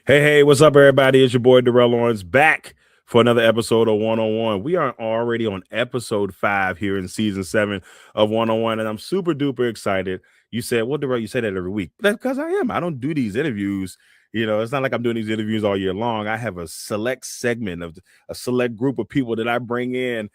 Hey, what's up, everybody? It's your boy Darrell Owens back for another episode of 101. We are already on episode 5 here in season 7 of 101, and I'm super duper excited. You said, well, Darrell, you say that every week. That's because I am. I don't do these interviews. It's not like I'm doing these interviews all year long. I have a select segment of a select group of people that I bring in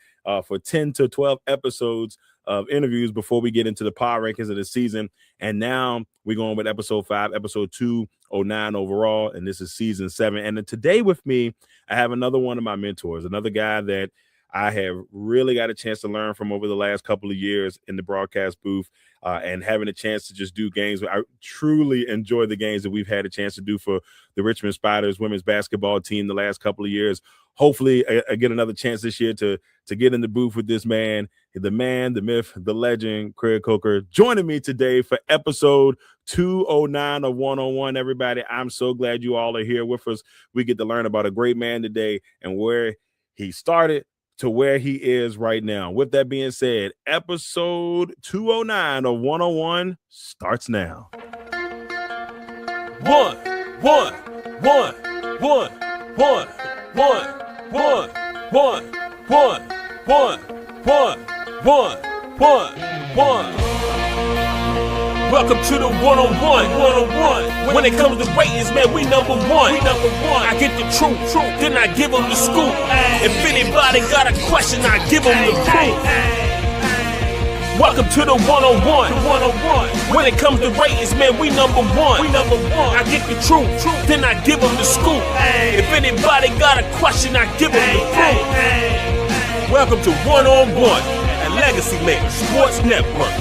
for 10 to 12 episodes of interviews before we get into the power rankings of the season. And now we're going with episode 5, episode 209 overall, and this is season 7. And then today with me, I have another one of my mentors, another guy that I have really got a chance to learn from over the last couple of years in the broadcast booth, and having a chance to just do games. I truly enjoy the games that we've had a chance to do for the Richmond Spiders women's basketball team the last couple of years. Hopefully I get another chance this year to get in the booth with this man, the myth, the legend, Craig Kocher, joining me today for episode 209 of 101. Everybody, I'm so glad you all are here with us. We get to learn about a great man today and where he started to where he is right now. With that being said, episode 209 of 101 starts now. One. Welcome to the 101. When it comes to ratings, man, we number one. I get the truth, then I give them the scoop. If anybody got a question, I give them the proof. Welcome to the 101. When it comes to ratings, man, we number one. I get the truth, then I give them the scoop. If anybody got a question, I give them the proof. Welcome to 101 at Legacy Maker Sports Network.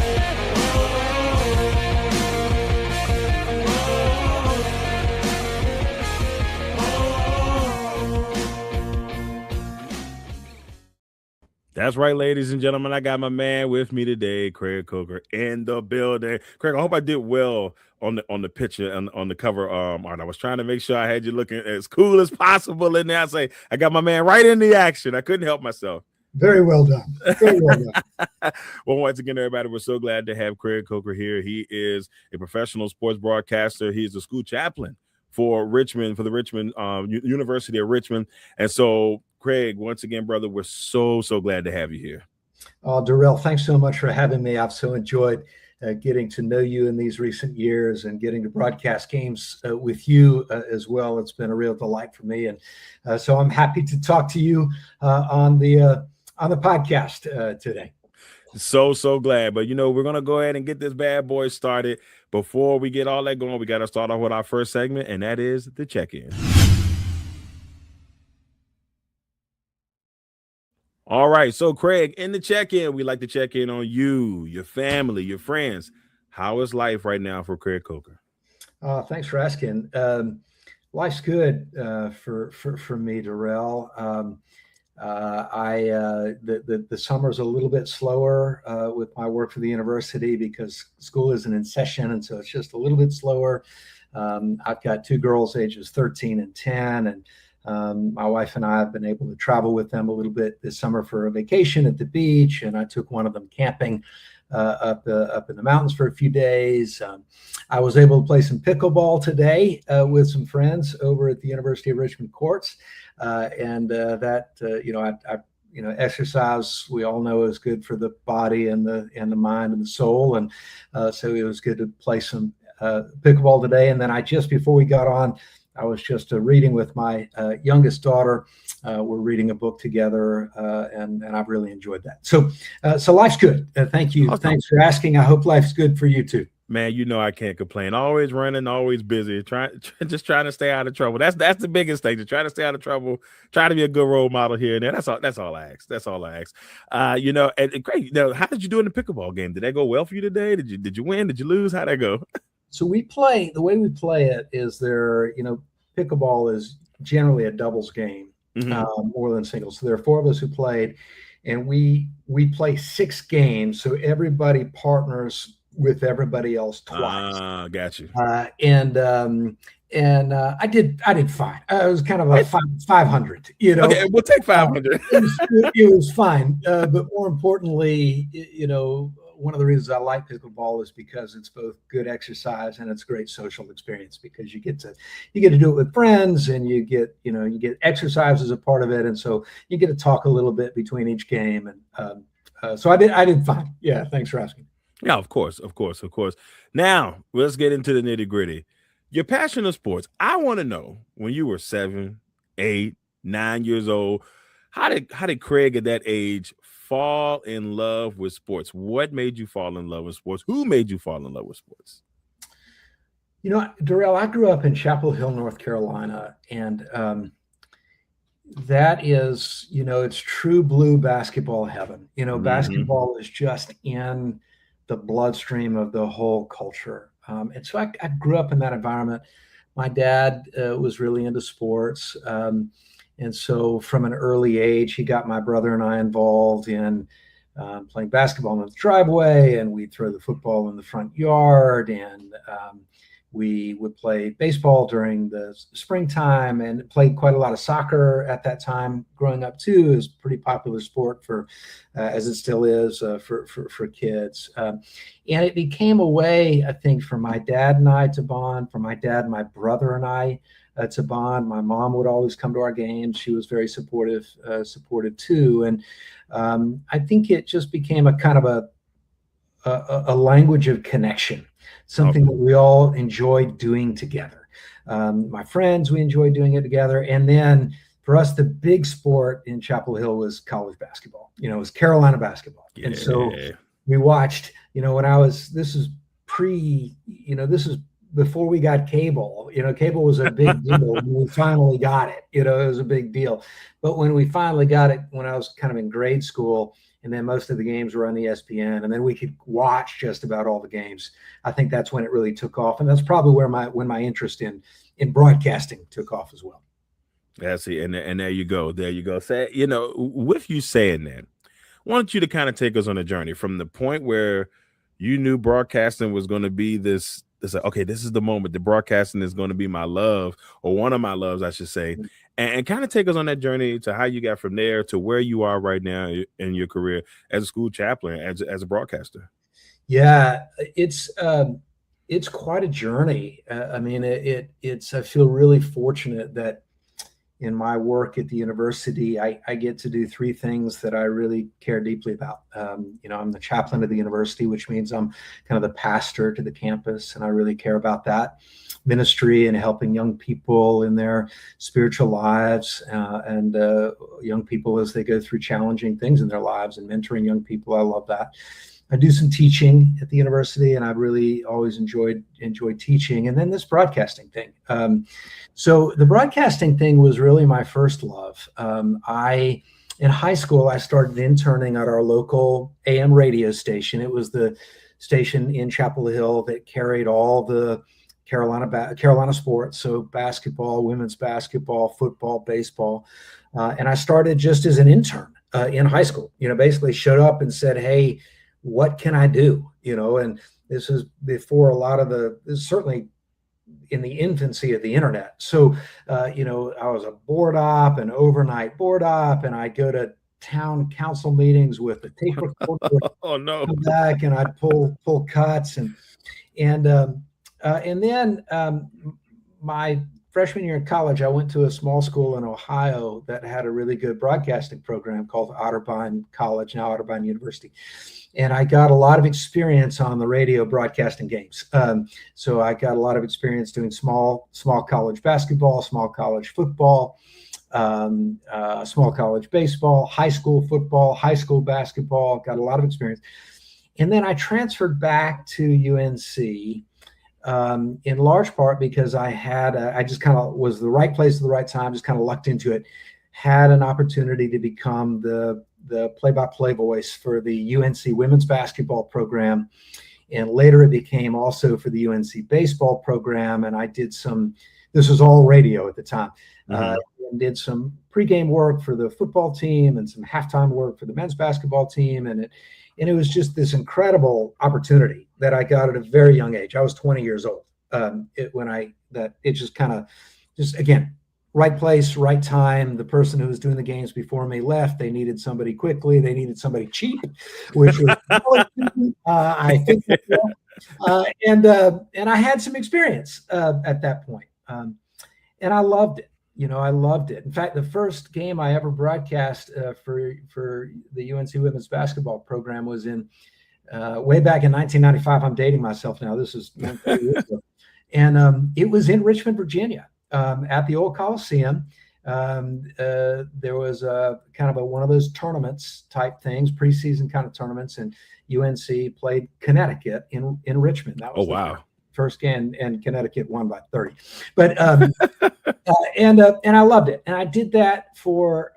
That's right, ladies and gentlemen. I got my man with me today, Craig Kocher, in the building. Craig, I hope I did well on the picture and on the cover art. I was trying to make sure I had you looking as cool as possible in there. I got my man right in the action. I couldn't help myself. Very well done. Well, once again, everybody, we're so glad to have Craig Kocher here. He is a professional sports broadcaster. He's the school chaplain for Richmond, for the Richmond University of Richmond. And so, Craig, once again, brother, we're so glad to have you here. Darrell, thanks so much for having me. I've so enjoyed getting to know you in these recent years and getting to broadcast games with you as well. It's been a real delight for me. And so I'm happy to talk to you on the podcast today. So glad. But, we're going to go ahead and get this bad boy started. Before we get all that going, we got to start off with our first segment, and that is the check-in. All right. So, Craig, in the check-in, we like to check in on you, your family, your friends. How is life right now for Craig Kocher? Thanks for asking. Life's good for me, Darrell. The summer's a little bit slower with my work for the university because school isn't in session, and so it's just a little bit slower. I've got 2 girls, ages 13 and 10, and my wife and I have been able to travel with them a little bit this summer for a vacation at the beach, and I took one of them camping up in the mountains for a few days. I was able to play some pickleball today with some friends over at the University of Richmond courts, and exercise, we all know, is good for the body and the mind and the soul, and so it was good to play some pickleball today. And then before we got on, I was just reading with my youngest daughter. We're reading a book together, and I've really enjoyed that. So life's good. Thank you. Awesome. Thanks for asking. I hope life's good for you too. Man, I can't complain. Always running, always busy. Just trying to stay out of trouble. That's the biggest thing. To try to stay out of trouble. Try to be a good role model here and there. That's all I ask. And Craig, how did you do in the pickleball game? Did that go well for you today? Did you win? Did you lose? How'd that go? So the way we play it is pickleball is generally a doubles game, more than singles. So there are 4 of us who played, and we play 6 games. So everybody partners with everybody else twice. Got you. And I did fine. It was kind of a 500. Okay, we'll take 500. It was fine. But more importantly, one of the reasons I like pickleball is because it's both good exercise and it's a great social experience, because you get to do it with friends, and you get exercise as a part of it, and so you get to talk a little bit between each game. And so I did fine. Yeah, thanks for asking. Yeah, of course. Now let's get into the nitty gritty. Your passion of sports. I want to know, when you were 7, 8, 9 years old, how did Craig at that age fall in love with sports? What made you fall in love with sports? Who made you fall in love with sports? Darrell, I grew up in Chapel Hill, North Carolina, and that is, it's true blue basketball heaven. Basketball is just in the bloodstream of the whole culture. And so I grew up in that environment. My dad was really into sports. And so from an early age, he got my brother and I involved in playing basketball in the driveway, and we'd throw the football in the front yard, and we would play baseball during the springtime, and played quite a lot of soccer at that time. Growing up too, is a pretty popular sport for, as it still is, for kids. And it became a way, I think, for my dad and I to bond, for my dad and my brother and I to bond. My mom would always come to our games. She was very supportive too. And I think it just became a kind of a language of connection, something that we all enjoyed doing together. My friends, we enjoyed doing it together. And then for us, the big sport in Chapel Hill was college basketball. It was Carolina basketball. Yeah. And so we watched, this is before we got cable. Cable was a big deal when we finally got it. It was a big deal. But when we finally got it, when I was kind of in grade school, and then most of the games were on ESPN, and then we could watch just about all the games, I think that's when it really took off. And that's probably when my interest in broadcasting took off as well. Yeah, see, and there you go. Say, with you saying that, I want you to kind of take us on a journey from the point where you knew broadcasting was going to be this, okay, this is the moment. The broadcasting is going to be my love, or one of my loves, I should say. And kind of take us on that journey to how you got from there to where you are right now in your career as a school chaplain, as a broadcaster. Yeah, it's quite a journey. I feel really fortunate that in my work at the university, I get to do 3 things that I really care deeply about. I'm the chaplain of the university, which means I'm kind of the pastor to the campus, and I really care about that ministry and helping young people in their spiritual lives, and young people as they go through challenging things in their lives, and mentoring young people. I love that. I do some teaching at the university, and I've really always enjoyed teaching. And then this broadcasting thing. So the broadcasting thing was really my first love. In high school, I started interning at our local AM radio station. It was the station in Chapel Hill that carried all the Carolina sports, so basketball, women's basketball, football, baseball. And I started just as an intern in high school. Basically showed up and said, "Hey, what can I do?" And this is before certainly in the infancy of the internet. So, I was a board op, an overnight board op, and I'd go to town council meetings with a tape recorder. Oh no! Come back, and I'd pull cuts, and then my freshman year in college, I went to a small school in Ohio that had a really good broadcasting program called Otterbein College, now Otterbein University. And I got a lot of experience on the radio broadcasting games. So I got a lot of experience doing small college basketball, small college football, small college baseball, high school football, high school basketball, got a lot of experience. And then I transferred back to UNC in large part because I just kind of was the right place at the right time, just kind of lucked into it, had an opportunity to become the play-by-play voice for the UNC women's basketball program. And later it became also for the UNC baseball program. And I did this was all radio at the time, and did some pregame work for the football team and some halftime work for the men's basketball team. And it was just this incredible opportunity that I got at a very young age. I was 20 years old. Again, right place, right time. The person who was doing the games before me left. They needed somebody quickly. They needed somebody cheap, which was I think. And I had some experience at that point, and I loved it. I loved it. In fact, the first game I ever broadcast for the UNC women's basketball program was in way back in 1995. I'm dating myself now. This is 30 years ago. And it was in Richmond, Virginia, at the old Coliseum. There was a kind of one of those tournaments type things, preseason kind of tournaments, and UNC played Connecticut in Richmond. That was wow. First game, and Connecticut won by 30. But and I loved it, and I did that for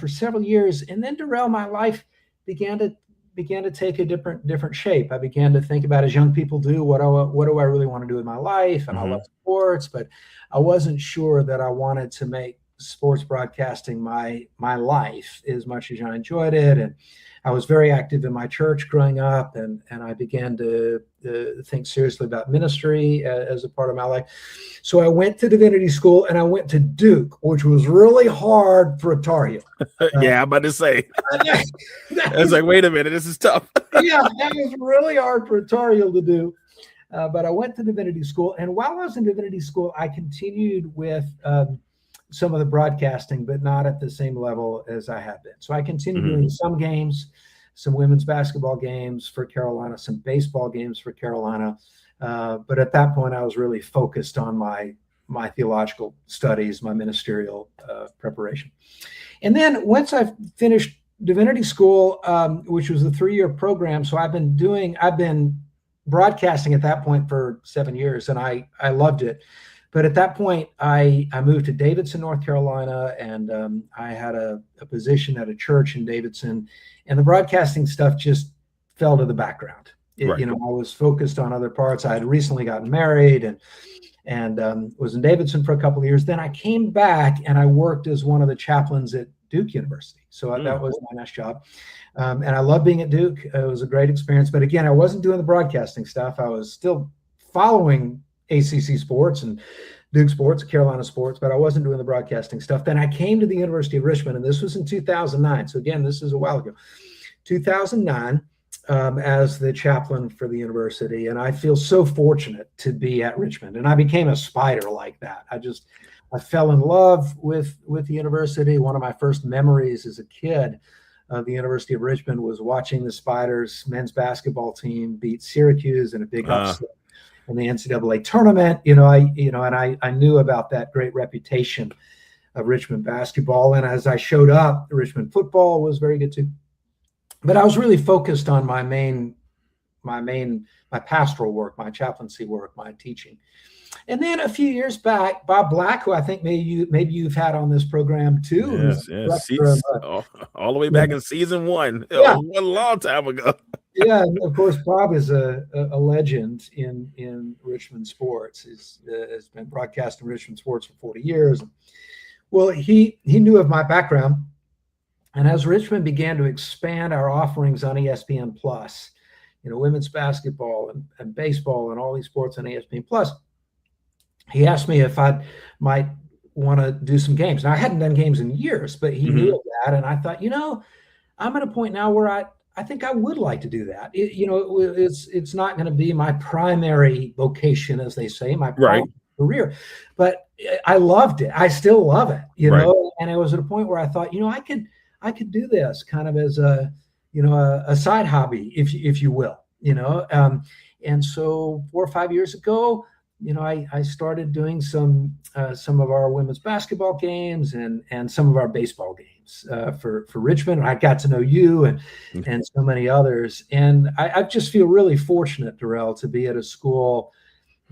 several years. And then, Darrell, my life began to take a different shape. I began to think about, as young people do, what do I really want to do with my life? And I love sports, but I wasn't sure that I wanted to make sports broadcasting my life as much as I enjoyed it. And I was very active in my church growing up, and I began to think seriously about ministry as a part of my life. So I went to divinity school, and I went to Duke, which was really hard for a Tar Heel. Yeah, I'm about to say. I was like, wait a minute, this is tough. Yeah, that was really hard for a Tar Heel to do. But I went to divinity school, and while I was in divinity school, I continued with some of the broadcasting, but not at the same level as I have been. So I continued doing some games, some women's basketball games for Carolina, some baseball games for Carolina. But at that point, I was really focused on my theological studies, my ministerial preparation. And then once I finished divinity school, which was a 3-year program, so I've been broadcasting at that point for 7 years, and I loved it. But at that point, I moved to Davidson, North Carolina, and I had a position at a church in Davidson, and the broadcasting stuff just fell to the background. Right. I was focused on other parts. I had recently gotten married and was in Davidson for a couple of years. Then I came back and I worked as one of the chaplains at Duke University. So that was my next job. And I love being at Duke. It was a great experience. But again, I wasn't doing the broadcasting stuff. I was still following ACC sports and Duke sports, Carolina sports, but I wasn't doing the broadcasting stuff. Then I came to the University of Richmond, and this was in 2009. So again, this is a while ago, 2009, as the chaplain for the university. And I feel so fortunate to be at Richmond. And I became a spider like that. I fell in love with the university. One of my first memories as a kid of the University of Richmond was watching the Spiders men's basketball team beat Syracuse in a big upset in the NCAA tournament. I knew about that great reputation of Richmond basketball. And as I showed up, Richmond football was very good too. But I was really focused on my pastoral work, my chaplaincy work, my teaching. And then a few years back, Bob Black, who I think maybe you've had on this program too. Yes. All the way back in season 1. Yeah. A long time ago. Yeah, and of course, Bob is a legend in Richmond sports. He's has been broadcasting Richmond sports for 40 years. Well, he knew of my background. And as Richmond began to expand our offerings on ESPN Plus, women's basketball and baseball and all these sports on ESPN Plus, he asked me if I might want to do some games. Now, I hadn't done games in years, but he knew of that. And I thought, I'm at a point now where I think I would like to do that. It's not going to be my primary vocation, as they say, my career, but I loved it. I still love it, know. And I was at a point where I thought, I could do this kind of as a side hobby, if you will, And so 4 or 5 years ago, I started doing some of our women's basketball games and some of our baseball games for Richmond. I got to know you and so many others. And I just feel really fortunate, Darrell, to be at a school,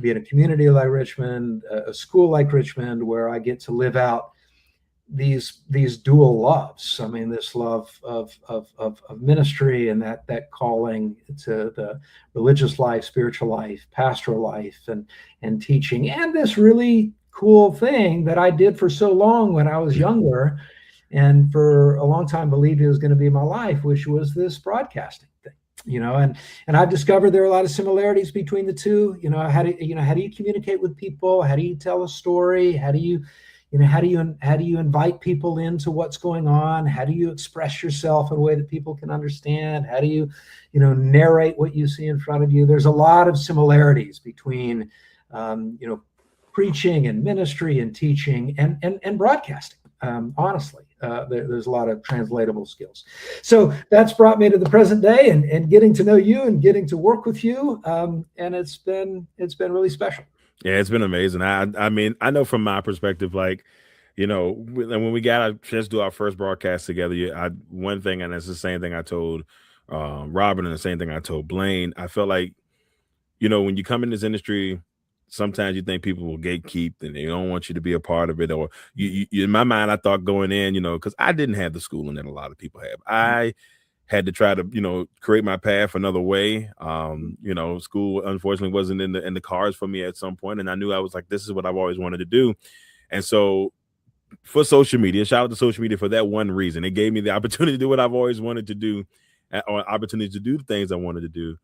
be in a community like Richmond, a school like Richmond, where I get to live out these dual loves. I mean, this love of ministry and that calling to the religious life, spiritual life, pastoral life, and teaching, and this really cool thing that I did for so long when I was younger, and for a long time believed it was going to be my life, which was this broadcasting thing. And I've discovered there are a lot of similarities between the two. How do you communicate with people? How do you tell a story? How do you invite people into what's going on? How do you express yourself in a way that people can understand? How do you narrate what you see in front of you? There's a lot of similarities between preaching and ministry and teaching and broadcasting. Honestly, there's a lot of translatable skills. So that's brought me to the present day and getting to know you and getting to work with you. And it's been really special. Yeah, it's been amazing. I mean, I know from my perspective, like, when we got a chance to do our first broadcast together, one thing, and it's the same thing I told Robin and the same thing I told Blaine. I felt like, when you come in this industry, sometimes you think people will gatekeep and they don't want you to be a part of it. Or you in my mind, I thought going in, because I didn't have the schooling that a lot of people have. I had to try to, create my path another way. School unfortunately wasn't in the cards for me at some point. And I knew I was like, this is what I've always wanted to do. And so for social media, shout out to social media for that one reason. It gave me the opportunity to do what I've always wanted to do, or opportunity to do the things I wanted to do.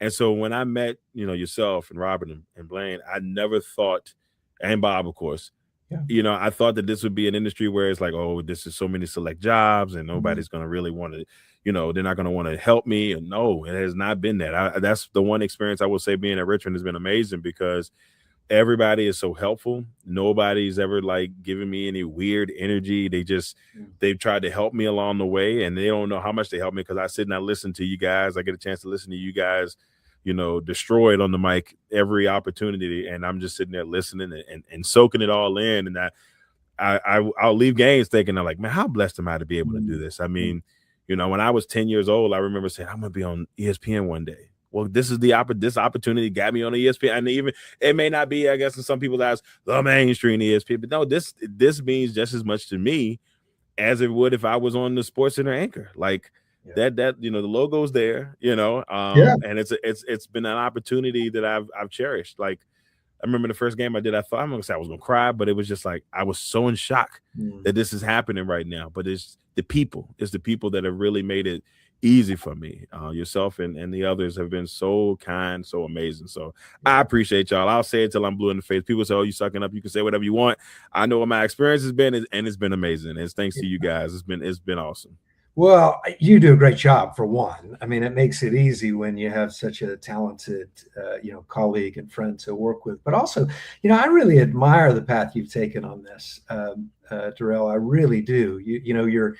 And so when I met, yourself and Robin and Blaine, I never thought, and Bob, of course, I thought that this would be an industry where it's like, oh, this is so many select jobs and nobody's going to really want to, they're not going to want to help me. And no, it has not been that. That's the one experience I will say being at Richmond has been amazing because everybody is so helpful. Nobody's ever like giving me any weird energy. They've tried to help me along the way and they don't know how much they help me because I sit and I listen to you guys. I get a chance to listen to you guys, destroy it on the mic every opportunity. And I'm just sitting there listening and soaking it all in. And I'll leave games thinking, I'm like, man, how blessed am I to be able to do this? I mean, when I was 10 years old, I remember saying, I'm going to be on ESPN one day. Well, this is this opportunity got me on the ESPN. And even it may not be, I guess, in some people's eyes, the mainstream ESPN. But no, this means just as much to me as it would if I was on the Sports Center anchor. Like that the logo's there, and it's been an opportunity that I've cherished. Like I remember the first game I did, I thought I'm gonna say I was gonna cry, but it was just like I was so in shock that this is happening right now. But it's the people that have really made it easy for me. Yourself and the others have been so kind, so amazing. So I appreciate y'all. I'll say it till I'm blue in the face. People say, oh, you sucking up. You can say whatever you want. I know what my experience has been, and it's been amazing. It's thanks to you guys. It's been awesome. Well, you do a great job for one. I mean, it makes it easy when you have such a talented, colleague and friend to work with. But also, I really admire the path you've taken on this, Darrell. I really do. You're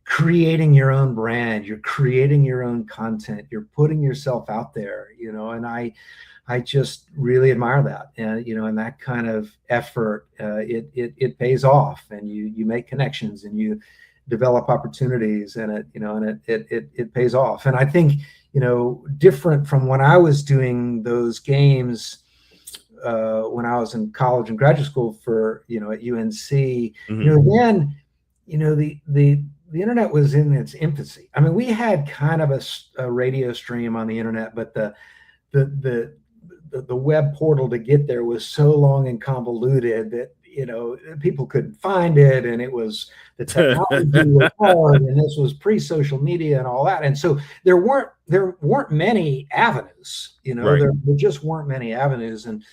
creating your own brand. You're creating your own content. You're putting yourself out there. And I just really admire that. And and that kind of effort, it pays off, and you make connections and you develop opportunities, and it pays off. And I think, different from when I was doing those games, when I was in college and graduate school for, at UNC, then, the internet was in its infancy. I mean, we had kind of a radio stream on the internet, but the web portal to get there was so long and convoluted that, people couldn't find it, and it was the technology was hard, and this was pre-social media and all that, and so there weren't many avenues. Right. There just weren't many avenues, and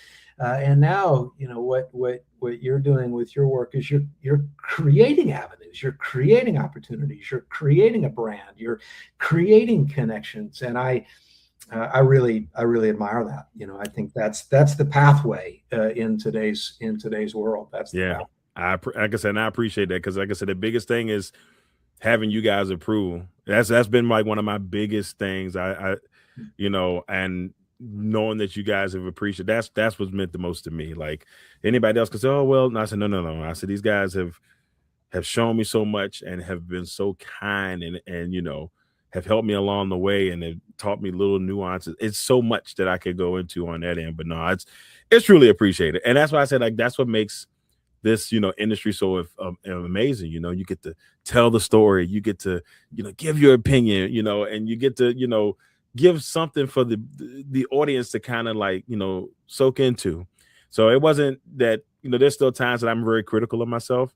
now what you're doing with your work is you're creating avenues, you're creating opportunities, you're creating a brand, you're creating connections, and I really admire that. I think that's the pathway in today's world. That's like I said, and I appreciate that because, like I said, the biggest thing is having you guys approval. That's been like one of my biggest things. I and knowing that you guys have appreciated that's what's meant the most to me. Like anybody else could say, oh well, no, I said no. I said these guys have shown me so much and have been so kind and have helped me along the way and have taught me little nuances. It's so much that I could go into on that end, but no, it's really appreciated. And that's why I said, like, that's what makes this, industry so amazing. You get to tell the story, you get to, give your opinion, and you get to, give something for the audience to kind of like, soak into. So it wasn't that, there's still times that I'm very critical of myself,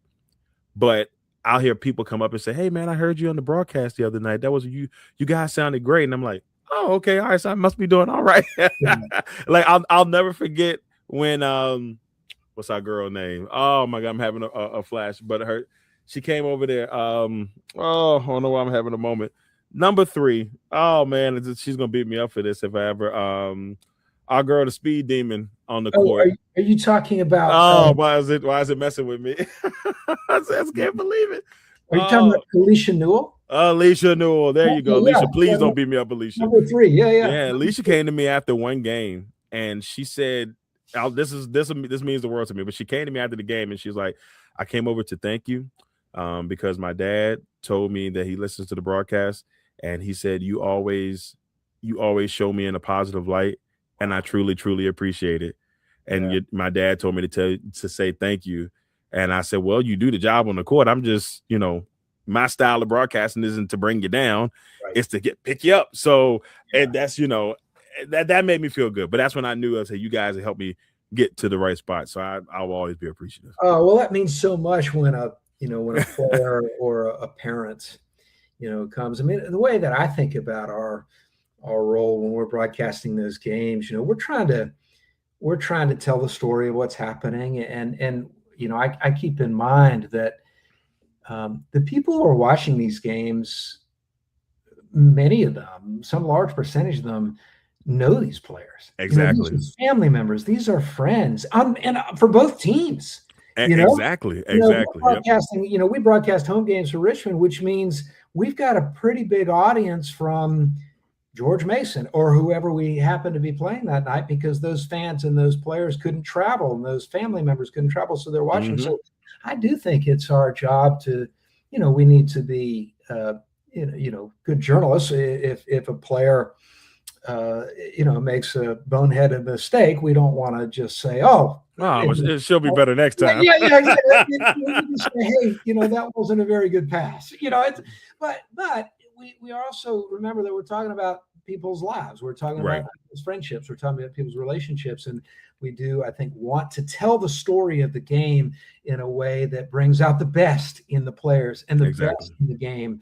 but I'll hear people come up and say, hey man, I heard you on the broadcast the other night. That was you guys sounded great. And I'm like, Oh, okay. All right. So I must be doing all right. Yeah. Like I'll never forget when what's our girl name? Oh my god, I'm having a flash. But she came over there. Oh, I don't know why I'm having a moment. Number 3. Oh man, she's gonna beat me up for this if I ever our girl, the speed demon on the Oh, court. are you talking about? Oh, why is it messing with me? I just can't believe it. Are you talking Oh, about Alicia Newell? Alicia Newell. There you go. Okay, yeah, Alicia, please yeah, don't beat me up, Alicia. number 3. Yeah, yeah. Yeah, Alicia came to me after one game and she said, this means the world to me." But she came to me after the game and she's like, "I came over to thank you, because my dad told me that he listens to the broadcast and he said you always show me in a positive light, and I truly, truly appreciate it. And my dad told me to say thank you." And I said, "Well, you do the job on the court. I'm just, my style of broadcasting isn't to bring you down, Right. it's to pick you up." So, and that's, that made me feel good. But that's when I knew, I said, you guys have helped me get to the right spot. So I'll always be appreciative. Oh, well, that means so much when a player or a parent, comes. I mean, the way that I think about our role when we're broadcasting those games, we're trying to tell the story of what's happening, and I keep in mind that the people who are watching these games, many of them, some large percentage of them, know these players. Exactly. These are family members. These are friends, and for both teams. Exactly. Exactly. Broadcasting. We broadcast home games for Richmond, which means we've got a pretty big audience from George Mason or whoever we happen to be playing that night, because those fans and those players couldn't travel and those family members couldn't travel, so they're watching. Mm-hmm. So I do think it's our job to, we need to be, good journalists. If a player, makes a boneheaded mistake, we don't want to just say, "Oh, she'll be better next time." Yeah. Say, "Hey, that wasn't a very good pass." But we also remember that we're talking about people's lives. We're talking about people's friendships. We're talking about people's relationships, and we do, I think, want to tell the story of the game in a way that brings out the best in the players and the best in the game,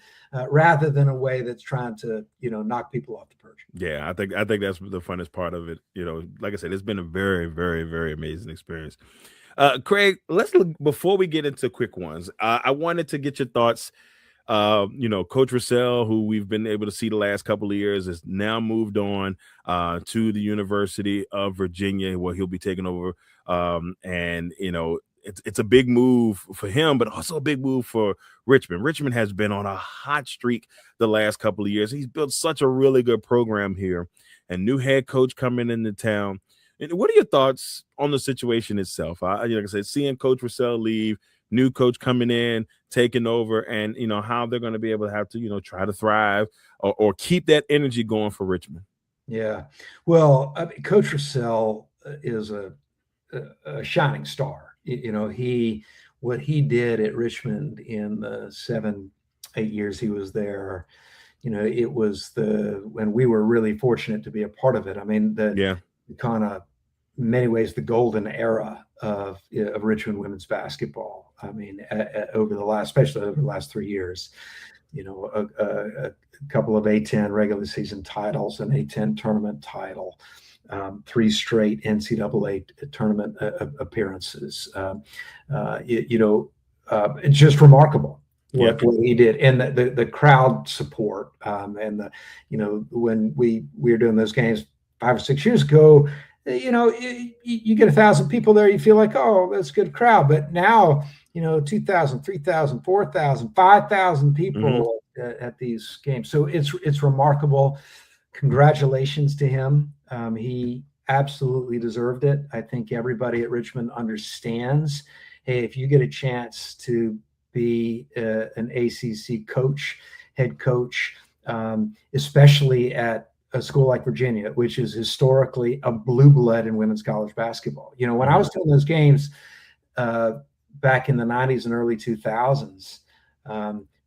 rather than a way that's trying to, knock people off the perch. Yeah, I think that's the funnest part of it. Like I said, it's been a very, very, very amazing experience. Craig, let's look before we get into quick ones. I wanted to get your thoughts. Coach Russell, who we've been able to see the last couple of years, has now moved on to the University of Virginia, where he'll be taking over. And it's a big move for him, but also a big move for Richmond. Richmond has been on a hot streak the last couple of years. He's built such a really good program here, and new head coach coming into town. And what are your thoughts on the situation itself? Like I said, seeing Coach Russell leave, new coach coming in, taking over, and how they're going to be able to have to try to thrive or keep that energy going for Richmond. Yeah, well, Coach Russell is a shining star. What he did at Richmond in the 7-8 years he was there, it was when we were really fortunate to be a part of it. I mean, the kind of, many ways, the golden era of Richmond women's basketball. I mean, especially over the last 3 years, a couple of A10 regular season titles, an A10 tournament title, 3 straight NCAA tournament appearances. It's just remarkable what he did, and the crowd support, and when we were doing those games 5 or 6 years ago, you get 1,000 people there, you feel like, oh, that's a good crowd. But now, 2,000, 3,000, 4,000, 5,000 people at these games. So it's remarkable. Congratulations to him. He absolutely deserved it. I think everybody at Richmond understands, hey, if you get a chance to be an ACC coach, head coach, especially at a school like Virginia, which is historically a blue blood in women's college basketball. When I was doing those games back in the 90s and early 2000s,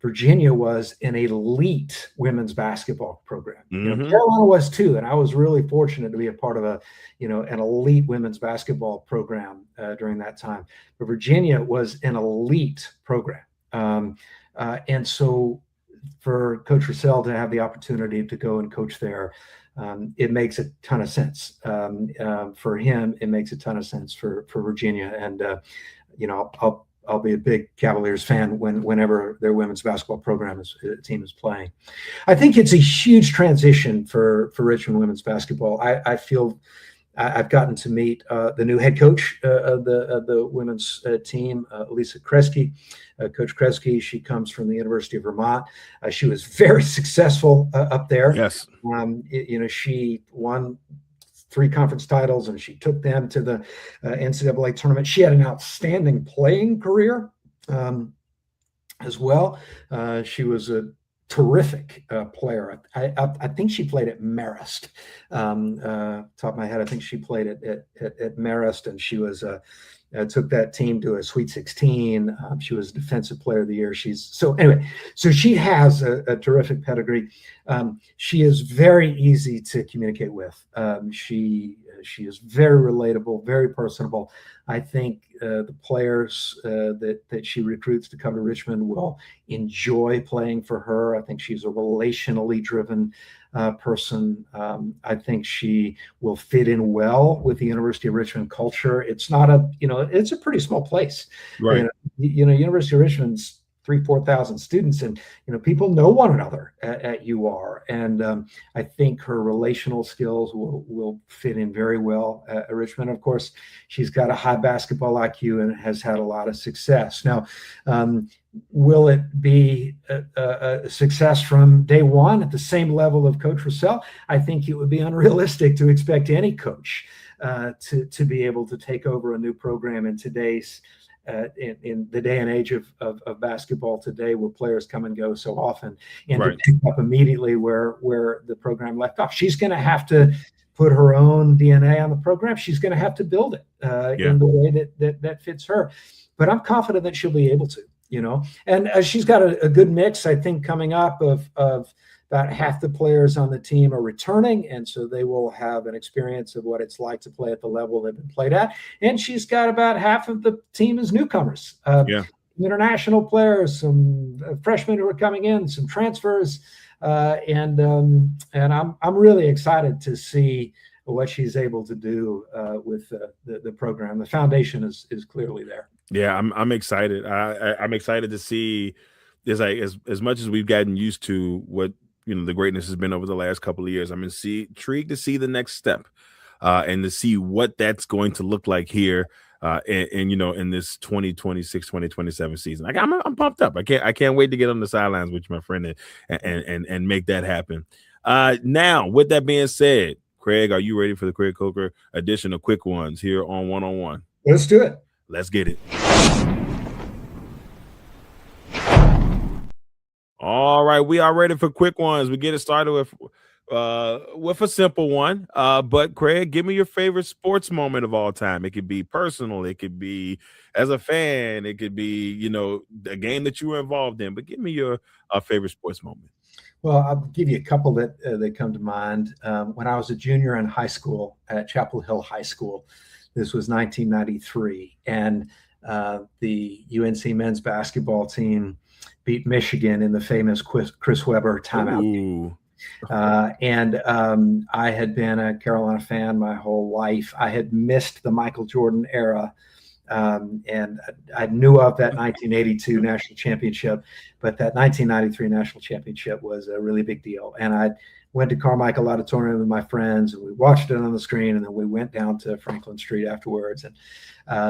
Virginia was an elite women's basketball program. Carolina was too, and I was really fortunate to be a part of an elite women's basketball program during that time. But Virginia was an elite program, and so for Coach Russell to have the opportunity to go and coach there, it makes a ton of sense. For him, it makes a ton of sense for Virginia. And, I'll be a big Cavaliers fan whenever their women's basketball team is playing. I think it's a huge transition for Richmond women's basketball. I feel I've gotten to meet the new head coach of the women's team, Lisa Kresge. Coach Kresge, she comes from the University of Vermont. She was very successful up there. Yes. She won 3 conference titles, and she took them to the NCAA tournament. She had an outstanding playing career as well. She was a terrific player. I think she played at Marist. Top of my head, I think she played at Marist, and she was took that team to a Sweet 16. She was Defensive Player of the Year. So she has a terrific pedigree. She is very easy to communicate with. She is very relatable, very personable. I think the players that she recruits to come to Richmond will enjoy playing for her. I think she's a relationally driven person. I think she will fit in well with the University of Richmond culture. It's not it's a pretty small place. Right. University of Richmond's 3,000-4,000 students, and people know one another at UR, and I think her relational skills will fit in very well at Richmond. Of course, she's got a high basketball IQ and has had a lot of success. Now, will it be a success from day one at the same level of Coach Russell? I think it would be unrealistic to expect any coach to be able to take over a new program in today's in the day and age of basketball today, where players come and go so often, and Right. to pick up immediately where the program left off. She's going to have to put her own DNA on the program. She's going to have to build it in the way that fits her. But I'm confident that she'll be able to, and she's got a good mix, I think, coming up of about half the players on the team are returning, and so they will have an experience of what it's like to play at the level they've been played at. And she's got about half of the team as newcomers, international players, some freshmen who are coming in, some transfers, and I'm really excited to see what she's able to do with the program. The foundation is clearly there. Yeah, I'm excited. I'm excited to see. There's like as much as we've gotten used to what the greatness has been over the last couple of years. I'm intrigued to see the next step, and to see what that's going to look like here, in this 2026-2027 season. Like I'm pumped up. I can't wait to get on the sidelines with you, my friend, and make that happen. Now, with that being said, Craig, are you ready for the Craig Kocher edition of Quick Ones here on 101? Let's do it. Let's get it. All right, we are ready for quick ones. We get it started with a simple one. But Craig, give me your favorite sports moment of all time. It could be personal, it could be as a fan, it could be a game that you were involved in. But give me your favorite sports moment. Well, I'll give you a couple that come to mind. When I was a junior in high school at Chapel Hill High School, this was 1993, and the UNC men's basketball team beat Michigan in the famous Chris Webber timeout. And I had been a Carolina fan my whole life. I had missed the Michael Jordan era, and I knew of that 1982 national championship, but that 1993 national championship was a really big deal. And I went to Carmichael Auditorium with my friends, and we watched it on the screen, and then we went down to Franklin Street afterwards. And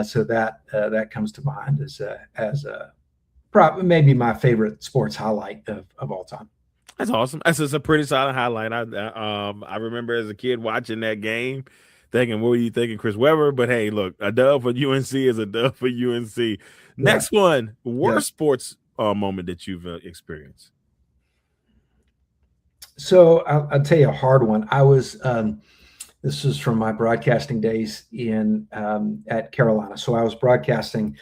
so that comes to mind as probably maybe my favorite sports highlight of all time. That's awesome. That's just a pretty solid highlight. I remember as a kid watching that game, thinking, "What were you thinking, Chris Webber?" But hey, look, a dub for UNC is a dub for UNC. Next one, worst sports moment that you've experienced. So I'll tell you a hard one. I was this is from my broadcasting days at Carolina. So I was broadcasting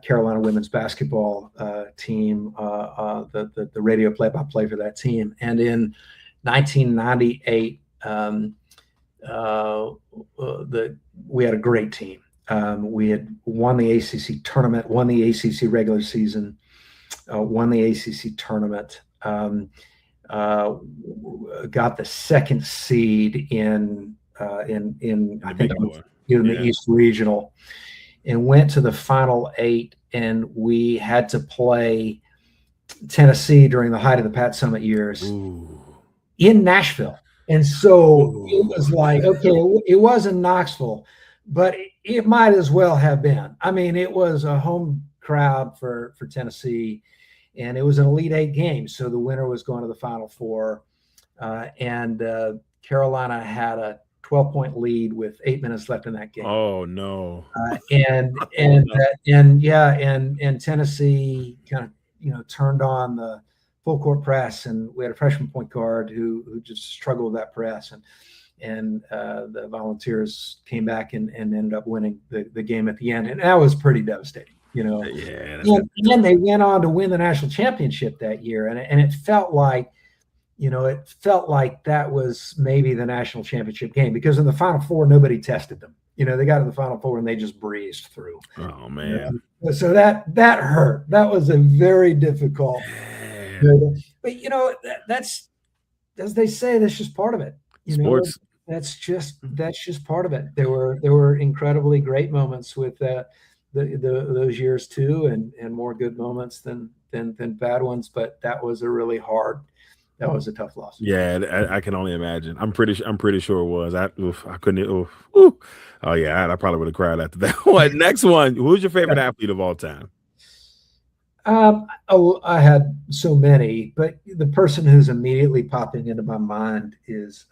Carolina women's basketball team, the radio play-by-play for that team. And in 1998, we had a great team. We had won the ACC tournament, won the ACC regular season, won the ACC tournament, got the second seed in I think it was in the East Regional, and went to the Final Eight, and we had to play Tennessee during the height of the Pat Summitt years in Nashville. And so it was like, okay, it was in Knoxville, but it might as well have been. I mean, it was a home crowd for Tennessee, and it was an Elite Eight game. So the winner was going to the Final Four. And Carolina had a 12-point lead with 8 minutes left in that game. Oh no! And Tennessee kind of turned on the full court press, and we had a freshman point guard who just struggled with that press, and the Volunteers came back and ended up winning the game at the end, and that was pretty devastating. Yeah. And then they went on to win the national championship that year, and it felt like. That was maybe the national championship game, because in the Final Four, nobody tested them. They got to the Final Four and they just breezed through. Oh man! So that hurt. That was a very difficult. But that's, as they say, that's just part of it. Sports. That's just part of it. There were incredibly great moments with those years too, and more good moments than bad ones. But that was a really hard. That was a tough loss. Yeah, I can only imagine. I'm pretty sure it was. I couldn't. Oh yeah, I probably would have cried after that one. Next one. Who's your favorite athlete of all time? I had so many, but the person who's immediately popping into my mind is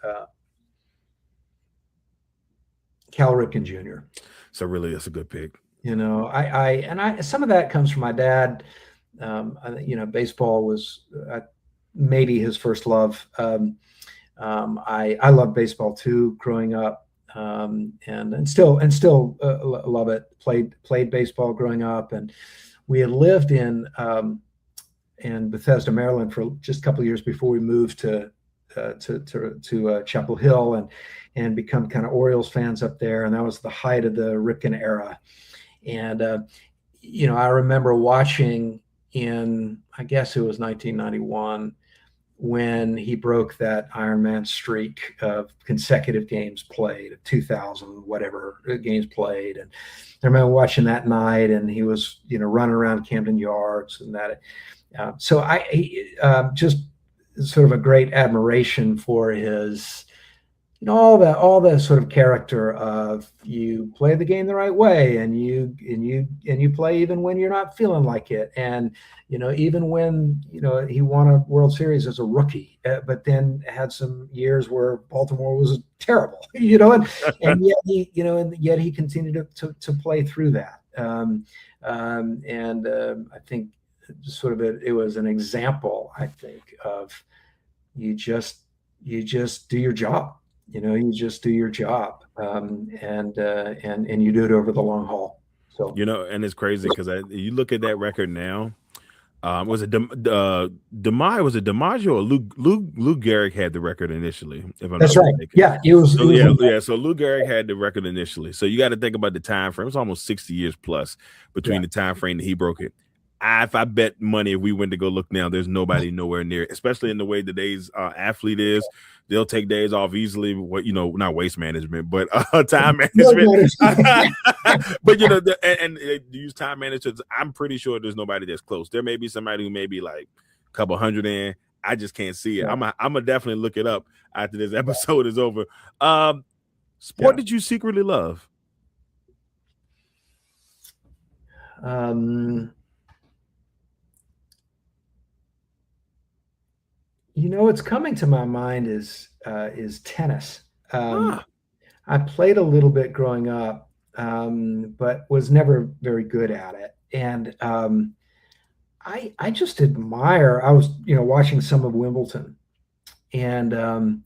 Cal Ripken Jr. So really, that's a good pick. I some of that comes from my dad. Baseball was maybe his first love. I loved baseball too growing up, and still love it. Played baseball growing up, and we had lived in Bethesda, Maryland for just a couple of years before we moved to Chapel Hill and become kind of Orioles fans up there, and that was the height of the Ripken era. And I remember watching in, I guess it was 1991, when he broke that Ironman streak of consecutive games played, 2,000 whatever games played. And I remember watching that night, and he was running around Camden Yards and that. So I just sort of a great admiration for his all the sort of character of, you play the game the right way, and you play even when you're not feeling like it, and even when he won a World Series as a rookie, but then had some years where Baltimore was terrible, and yet he continued to play through that, I think sort of it was an example, I think, of you just do your job. You just do your job, and you do it over the long haul. So and it's crazy because you look at that record now. Was it DiMaggio or Lou Gehrig had the record initially? If I'm That's not right. mistaken. Yeah, it was. So Lou Gehrig had the record initially. So you got to think about the time frame. It's almost 60 years plus between the time frame that he broke it. If I bet money, if we went to go look now, there's nobody nowhere near, especially in the way today's athlete is. They'll take days off easily. Not waste management, but time management. But and use time management. I'm pretty sure there's nobody that's close. There may be somebody who may be like a couple hundred in. I just can't see it. I'm gonna definitely look it up after this episode is over. Sport did you secretly love? What's coming to my mind is tennis. I played a little bit growing up, but was never very good at it. And I just admire. I was watching some of Wimbledon, and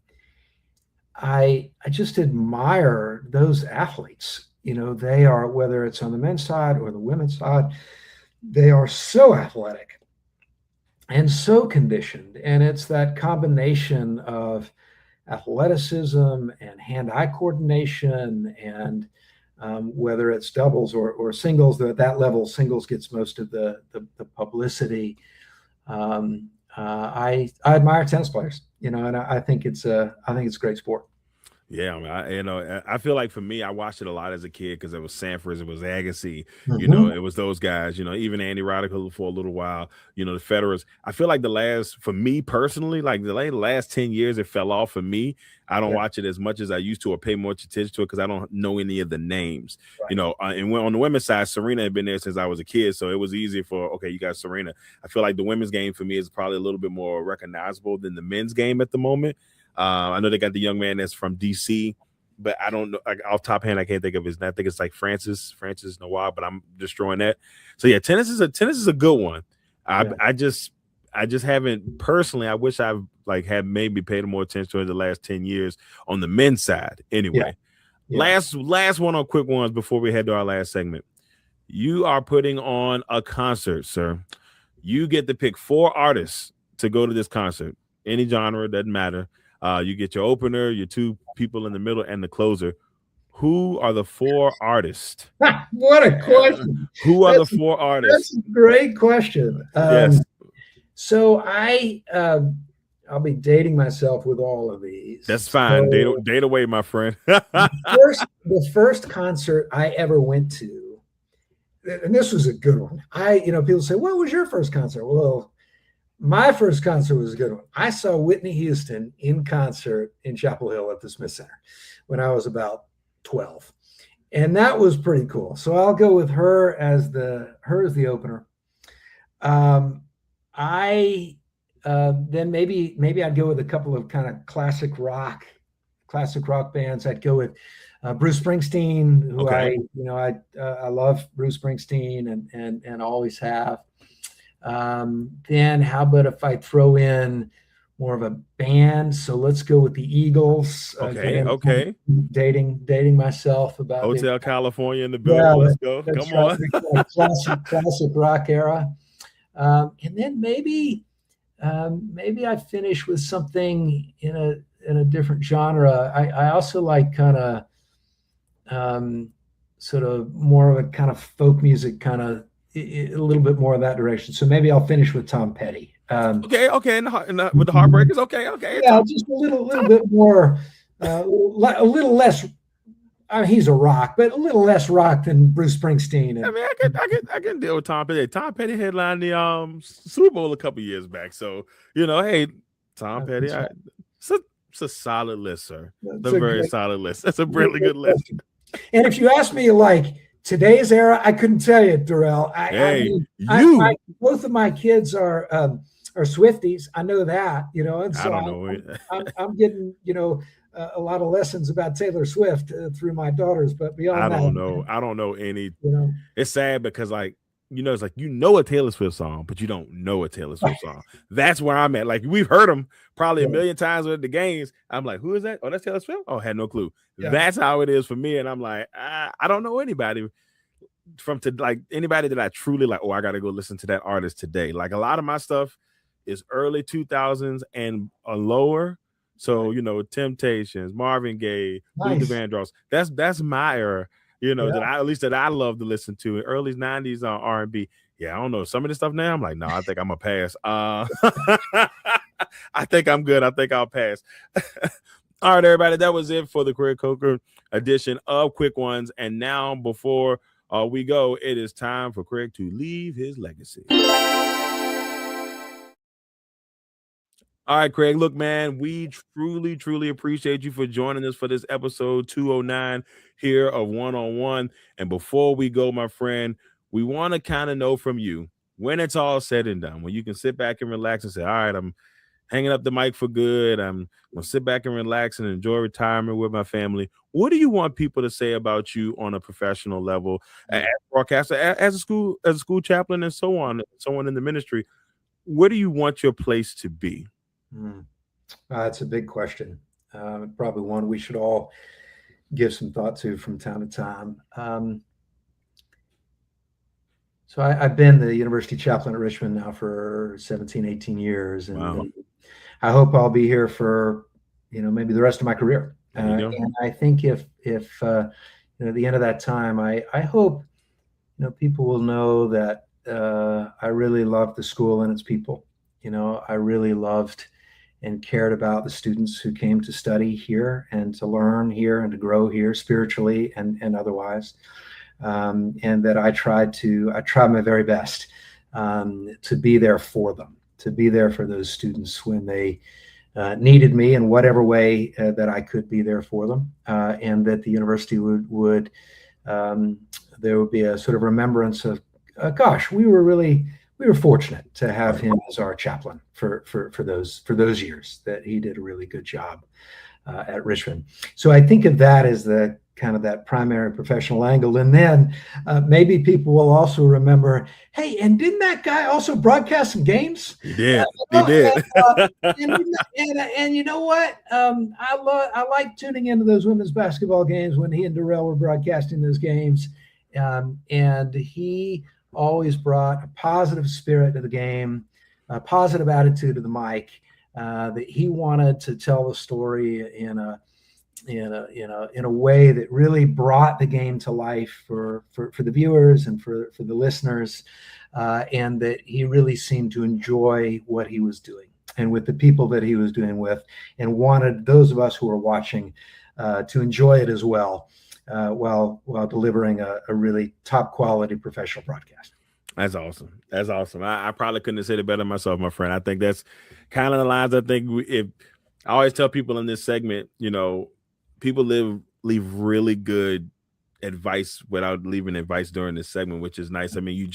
I just admire those athletes. They are, whether it's on the men's side or the women's side, they are so athletic and so conditioned, and it's that combination of athleticism and hand-eye coordination and whether it's doubles or singles. At that level, singles gets most of the publicity. I admire tennis players, and I think it's a great sport. Yeah, I mean, I feel like for me, I watched it a lot as a kid because it was Sanford, it was Agassi, Mhm. it was those guys, even Andy Roddick for a little while, the Federers. I feel like for me personally, like the last 10 years, it fell off for me. I don't Yeah. watch it as much as I used to or pay much attention to it because I don't know any of the names, Right. and when on the women's side, Serena had been there since I was a kid. So it was easy okay, you got Serena. I feel like the women's game for me is probably a little bit more recognizable than the men's game at the moment. I know they got the young man that's from DC, but I don't know. Like, off top hand, I can't think of his name. I think it's like Francis Noir, but I'm destroying that. So yeah, tennis is a good one. I just haven't personally. I wish I've had maybe paid more attention to it the last 10 years on the men's side. Anyway, last one on quick ones before we head to our last segment. You are putting on a concert, sir. You get to pick 4 artists to go to this concert. Any genre, doesn't matter. You get your opener, your 2 people in the middle, and the closer. Who are the 4 artists? What a question! Who are the 4 artists? That's a great question. Yes. So I'll be dating myself with all of these. That's fine. Date away, my friend. the first concert I ever went to, and this was a good one. People say, "What was your first concert?" Well, my first concert was a good one. I saw Whitney Houston in concert in Chapel Hill at the Smith Center when I was about 12. And that was pretty cool. So I'll go with her as the opener. Then maybe I'd go with a couple of kind of classic rock bands. I'd go with Bruce Springsteen, who Okay. I love Bruce Springsteen and always have. Then how about if I throw in more of a band? So let's go with the Eagles. Okay. Dating myself about Hotel California in the building. Let's go. Come on. Classic rock era. And then maybe I finish with something in a different genre. I also like kind of sort of more of a kind of folk music, kind of a little bit more of that direction. So maybe I'll finish with Tom Petty. Okay, and with the Heartbreakers. Okay. Yeah, just a little bit more, a little less. I mean, he's a rock, but a little less rock than Bruce Springsteen. I mean, I can deal with Tom Petty. Tom Petty headlined the Super Bowl a couple years back, so hey, Tom Petty. It's a solid list, sir. It's a very solid list. That's a really good list. And if you ask me, like today's era, I couldn't tell you, Darrell. Both of my kids are Swifties. I know that, and so I don't know. I'm getting, a lot of lessons about Taylor Swift through my daughters, but beyond that, I don't know any. It's sad because it's like a Taylor Swift song, but you don't know a Taylor Swift song. That's where I'm at. Like, we've heard them probably a million times at the games. I'm like, who is that? Oh, that's Taylor Swift. Oh, I had no clue. Yeah. That's how it is for me. And I'm like, I don't know anybody anybody that I truly like. Oh, I got to go listen to that artist today. Like, a lot of my stuff is early 2000s and lower. So, Temptations, Marvin Gaye, Luther Vandross. That's my era, that I love to listen to. Early 90s R&B. Yeah, I don't know. Some of this stuff now, I'm like, no, I think I'm going to pass. I think I'm good. I think I'll pass. All right, everybody. That was it for the Craig Kocher edition of Quick Ones. And now, before we go, it is time for Craig to leave his legacy. All right, Craig, look, man, we truly, truly appreciate you for joining us for this episode 209 here of One-on-One. And before we go, my friend, we want to kind of know from you, when it's all said and done, when you can sit back and relax and say, all right, I'm hanging up the mic for good. I'm going to sit back and relax and enjoy retirement with my family. What do you want people to say about you on a professional level, as a broadcaster, as a school chaplain, and so on in the ministry? Where do you want your place to be? That's a big question. Probably one we should all give some thought to from time to time. So I've been the university chaplain at Richmond now for 17, 18 years. And wow. I hope I'll be here for, maybe the rest of my career. And I think if at the end of that time, I hope, people will know that I really loved the school and its people. I really loved and cared about the students who came to study here and to learn here and to grow here spiritually and otherwise. And that I tried my very best to be there for them, to be there for those students when they needed me in whatever way that I could be there for them, and that the university would there would be a sort of remembrance of, gosh, we were fortunate to have him as our chaplain for those years, that he did a really good job at Richmond. So I think of that as the kind of that primary professional angle. And then maybe people will also remember, hey, and didn't that guy also broadcast some games? He did. He did. And you know what? I like tuning into those women's basketball games when he and Darrell were broadcasting those games. And he always brought a positive spirit to the game, a positive attitude to the mic, that he wanted to tell the story in a way that really brought the game to life for the viewers and for the listeners, and that he really seemed to enjoy what he was doing and with the people that he was doing with, and wanted those of us who were watching to enjoy it as well, while delivering a really top quality professional broadcast. That's awesome. That's awesome. I probably couldn't have said it better myself, my friend. I think that's kind of the lines I think if I always tell people in this segment, people leave really good advice without leaving advice during this segment, which is nice. I mean,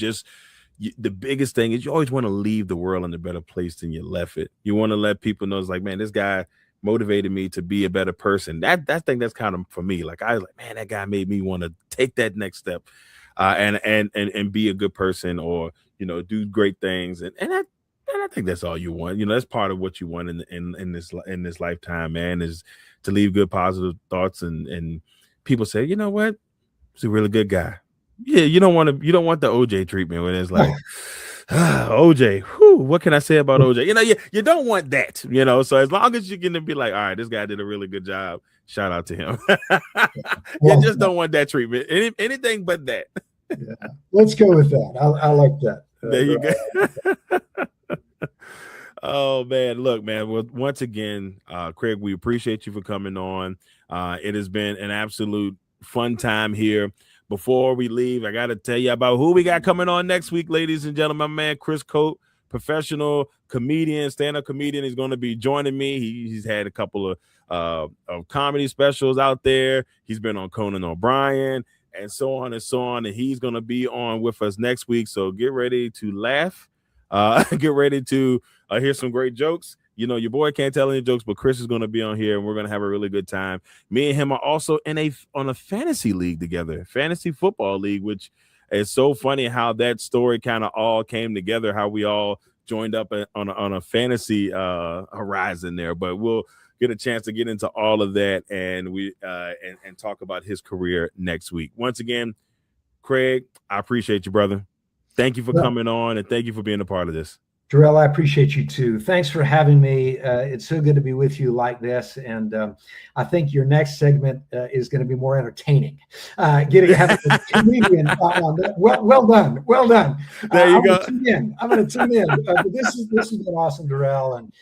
the biggest thing is you always want to leave the world in a better place than you left it. You want to let people know, it's like, man, this guy motivated me to be a better person. That thing, that's kind of for me. Like, I was like, man, that guy made me want to take that next step, and be a good person, or do great things. And I think that's all you want. That's part of what you want in this lifetime, man, is to leave good positive thoughts, and people say, you know what, he's a really good guy. Yeah, you don't want the OJ treatment when it's like, OJ, what can I say about OJ? You don't want that, so as long as you can be like, all right, this guy did a really good job, shout out to him. You just don't want that treatment. Anything but that. Yeah. Let's go with that. I like that. There you go. Oh man, look, man. Well, once again, Craig, we appreciate you for coming on. It has been an absolute fun time here. Before we leave, I got to tell you about who we got coming on next week, ladies and gentlemen. My man, Chris Kocher, professional comedian, stand-up comedian, is going to be joining me. He's had a couple of comedy specials out there. He's been on Conan O'Brien and so on and so on. And he's going to be on with us next week. So get ready to laugh. Get ready to hear some great jokes. Your boy can't tell any jokes, but Chris is going to be on here, and we're going to have a really good time. Me and him are also on a fantasy league together, fantasy football league, which is so funny how that story kind of all came together, how we all joined up on a fantasy horizon there. But we'll get a chance to get into all of that, and we and talk about his career next week. Once again, Craig, I appreciate you, brother. Thank you for coming on, and thank you for being a part of this. Darrell, I appreciate you too. Thanks for having me. It's so good to be with you like this. And I think your next segment is going to be more entertaining. Having a comedian on that. Well done. Well done. There you go. I'm going to tune in. But this has been awesome, Darrell. And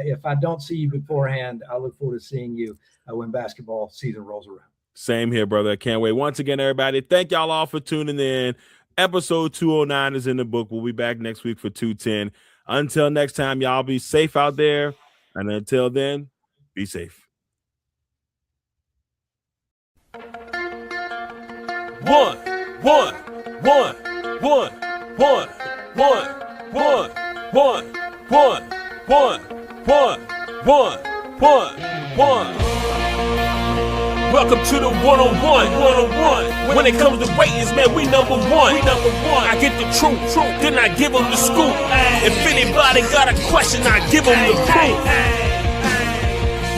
if I don't see you beforehand, I look forward to seeing you when basketball season rolls around. Same here, brother. I can't wait. Once again, everybody, thank y'all all for tuning in. Episode 209 is in the book. We'll be back next week for 210. Until next time, y'all be safe out there. And until then, be safe. One. Welcome to the 101. When it comes to ratings, man, we number one. I get the truth, then I give them the scoop. If anybody got a question, I give them the proof.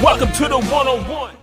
Welcome to the 101.